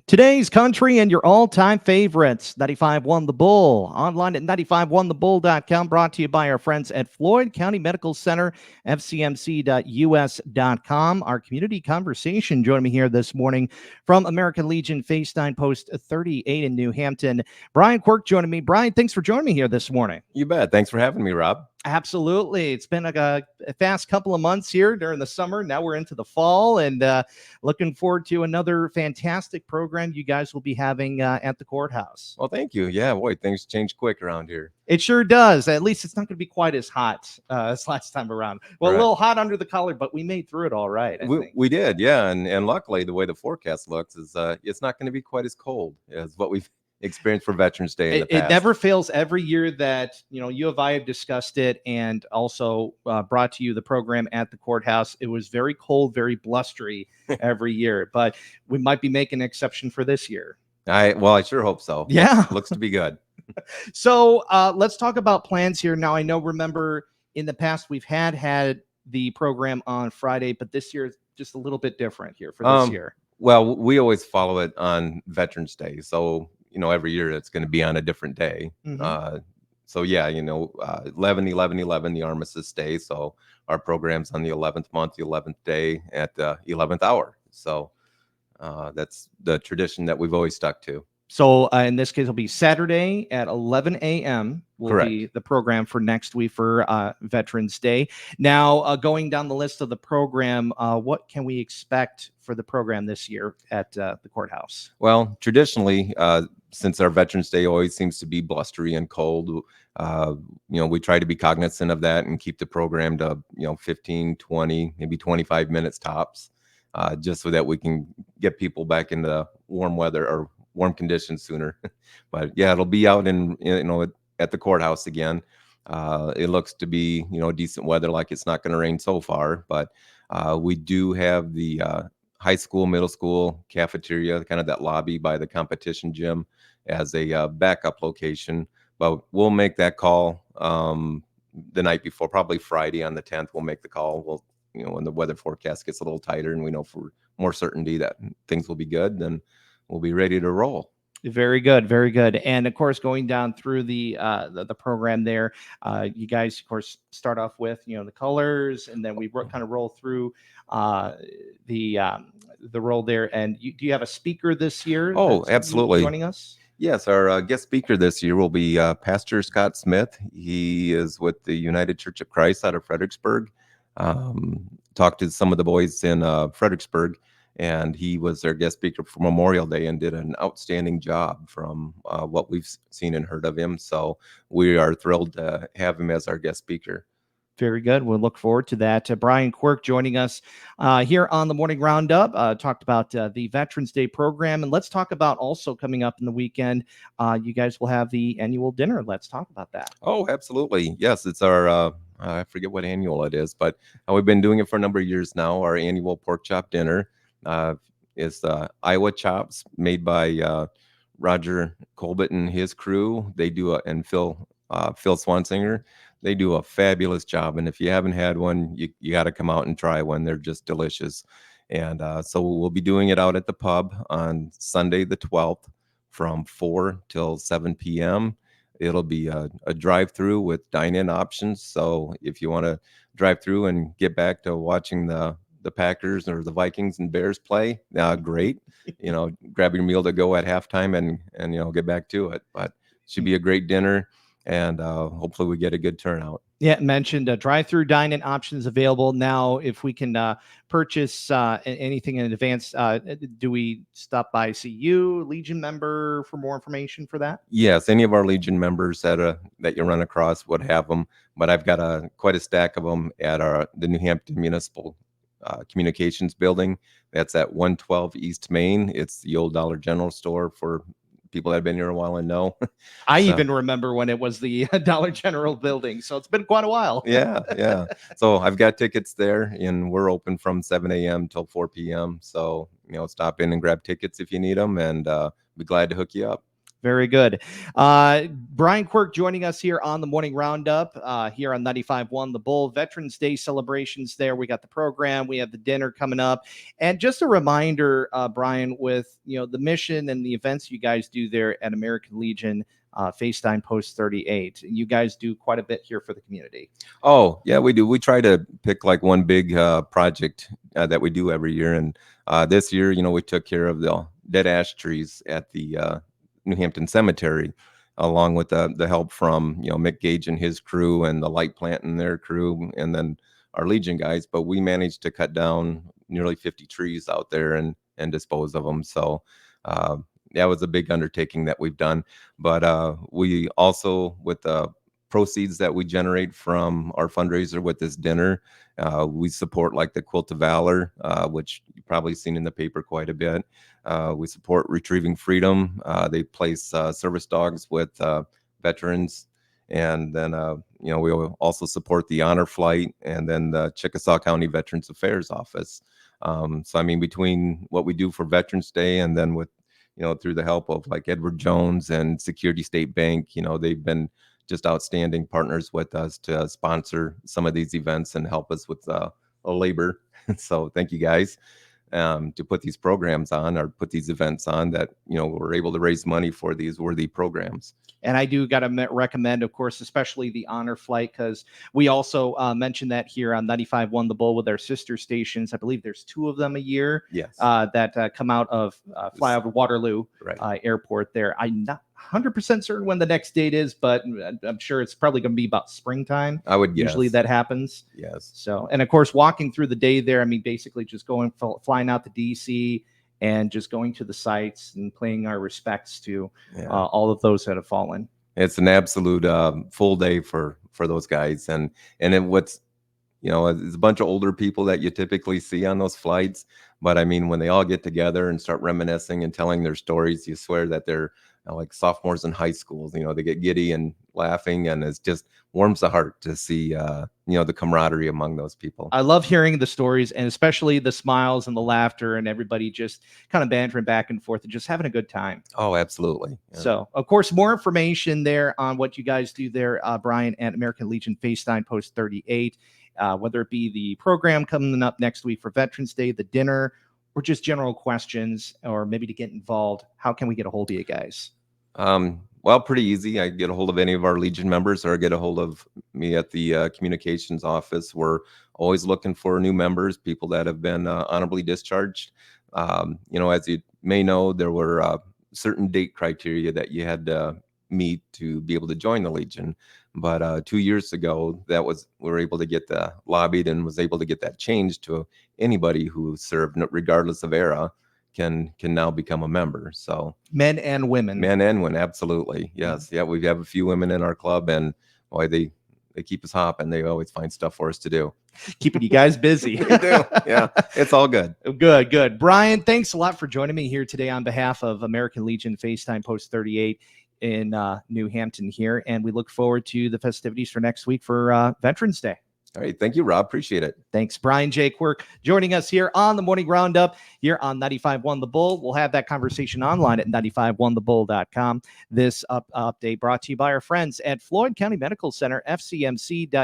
Today's country and your all-time favorites. 95.1 The Bull. Online at 95onethebull.com. Brought to you by our friends at Floyd County Medical Center, fcmc.us.com. Our community conversation joining me here this morning from American Legion Fae Stine Post 38 in New Hampton. Brian Quirk joining me. Brian, thanks for joining me here this morning. You bet. Thanks for having me, Rob. Absolutely. It's been a fast couple of months here during the summer. Now we're into the fall and looking forward to another fantastic program you guys will be having at the courthouse. Well, thank you. Yeah, boy, things change quick around here. It sure does. At least it's not going to be quite as hot as last time around. Well, Right. A little hot under the collar, but we made through it all right. I think. We did, yeah. And luckily, the way the forecast looks is it's not going to be quite as cold as what we've experienced for Veterans Day in the past. It never fails every year that, you and I have discussed it and also brought to you the program at the courthouse. It was very cold, very blustery every year, but we might be making an exception for this year. I sure hope so. Yeah. Looks to be good. So let's talk about plans here. Now, remember in the past, we've had the program on Friday, but this year is just a little bit different here for this year. Well, we always follow it on Veterans Day. So, every year it's going to be on a different day. Mm-hmm. So, yeah, 11/11/11, the Armistice Day. So our program's on the 11th month, the 11th day at the 11th hour. So that's the tradition that we've always stuck to. So in this case, it'll be Saturday at 11 a.m. will Correct. be the program for next week for Veterans Day. Now, going down the list of the program, what can we expect for the program this year at the courthouse? Well, traditionally, since our Veterans Day always seems to be blustery and cold, we try to be cognizant of that and keep the program to, 15, 20, maybe 25 minutes tops, just so that we can get people back into warm weather or warm conditions sooner. But yeah, it'll be out in at the courthouse again. It looks to be decent weather, like it's not going to rain so far, but we do have the high school, middle school cafeteria, kind of that lobby by the competition gym as a backup location. But we'll make that call the night before, probably Friday on the 10th. We'll make the call. We'll when the weather forecast gets a little tighter and we know for more certainty that things will be good, then we'll be ready to roll. Very good, very good. And of course, going down through the program there, you guys, of course, start off with the colors, and then we kind of roll through the role there. And do you have a speaker this year? Oh, absolutely. Joining us. Yes, our guest speaker this year will be Pastor Scott Smith. He is with the United Church of Christ out of Fredericksburg. Talked to some of the boys in Fredericksburg, and he was their guest speaker for Memorial Day and did an outstanding job from what we've seen and heard of him. So we are thrilled to have him as our guest speaker. Very good. We'll look forward to that. Brian Quirk joining us here on the Morning Roundup. Talked about the Veterans Day program. And let's talk about also coming up in the weekend. You guys will have the annual dinner. Let's talk about that. Oh, absolutely. Yes, it's our, I forget what annual it is, but we've been doing it for a number of years now. Our annual pork chop dinner is Iowa chops made by Roger Colbert and his crew. They do and Phil Swansinger. They do a fabulous job, and if you haven't had one, you got to come out and try one. They're just delicious. And so we'll be doing it out at the pub on Sunday the 12th from 4 till 7 p.m. It'll be a drive-through with dine-in options. So if you want to drive through and get back to watching the Packers or the Vikings and Bears play, great. Grab your meal to go at halftime and get back to it. But it should be a great dinner. And hopefully we get a good turnout. Yeah, mentioned drive-through dine-in options available. Now, if we can purchase anything in advance, do we stop by see you, Legion member, for more information for that? Yes, any of our Legion members that you run across would have them. But I've got quite a stack of them at the New Hampton Municipal Communications Building. That's at 112 East Main. It's the old Dollar General store for people that have been here a while and know. I even remember when it was the Dollar General building, so it's been quite a while. Yeah. So I've got tickets there, and we're open from 7 a.m. till 4 p.m. So stop in and grab tickets if you need them, and be glad to hook you up. Very good. Brian Quirk joining us here on the Morning Roundup here on 95.1 The Bull. Veterans Day celebrations there. We got the program. We have the dinner coming up. And just a reminder, Brian, with the mission and the events you guys do there at American Legion, Fae Stine Post 38. You guys do quite a bit here for the community. Oh, yeah, we do. We try to pick like one big project that we do every year. And this year, we took care of the dead ash trees at the New Hampton Cemetery, along with the help from Mick Gage and his crew, and the light plant and their crew, and then our Legion guys. But we managed to cut down nearly 50 trees out there and dispose of them. So that was a big undertaking that we've done. But we also, with the proceeds that we generate from our fundraiser with this dinner, we support like the Quilt of Valor, which you've probably seen in the paper quite a bit. We support Retrieving Freedom. They place service dogs with veterans. And then, we also support the Honor Flight and then the Chickasaw County Veterans Affairs Office. So, I mean, between what we do for Veterans Day and then with, through the help of like Edward Jones and Security State Bank, they've been just outstanding partners with us to sponsor some of these events and help us with labor. So thank you guys to put these programs on, or put these events on, that we're able to raise money for these worthy programs. And I do got to recommend, of course, especially the Honor Flight, because we also mentioned that here on 95.1 The Bull with our sister stations. I believe there's 2 of them a year. Yes. That come out of fly out of Waterloo Airport there. I'm not 100% certain when the next date is, but I'm sure it's probably going to be about springtime. I would guess. Usually that happens. Yes. So, and of course, walking through the day there, I mean, basically just flying out to DC and just going to the sites and paying our respects to all of those that have fallen. It's an absolute full day for those guys. And what's, it's a bunch of older people that you typically see on those flights. But I mean, when they all get together and start reminiscing and telling their stories, you swear that they're like sophomores in high school. They get giddy and laughing, and it just warms the heart to see the camaraderie among those people. I love hearing the stories, and especially the smiles and the laughter, and everybody just kind of bantering back and forth and just having a good time. Oh, absolutely. Yeah. So, of course, more information there on what you guys do there, Brian, at American Legion Fae Stine Post 38, whether it be the program coming up next week for Veterans Day, the dinner, or just general questions, or maybe to get involved. How can we get a hold of you guys? Well, pretty easy. I get a hold of any of our Legion members, or get a hold of me at the communications office. We're always looking for new members, people that have been honorably discharged. As you may know, there were certain date criteria that you had to meet to be able to join the Legion. But 2 years ago, we were able to get that lobbied, and was able to get that changed to anybody who served, regardless of era, can now become a member. So men and women, absolutely. Yes. Yeah, we have a few women in our club, and boy, they keep us hopping. They always find stuff for us to do, keeping you guys busy. We do. Yeah, it's all good. Good. Brian, thanks a lot for joining me here today on behalf of American Legion Fae Stine Post 38 in New Hampton here, and we look forward to the festivities for next week for Veterans Day. All right. Thank you, Rob. Appreciate it. Thanks. Brian J. Quirk joining us here on the Morning Roundup here on 95.1 The Bull. We'll have that conversation online at 95.1thebull.com. This update brought to you by our friends at Floyd County Medical Center, fcmc.us.com.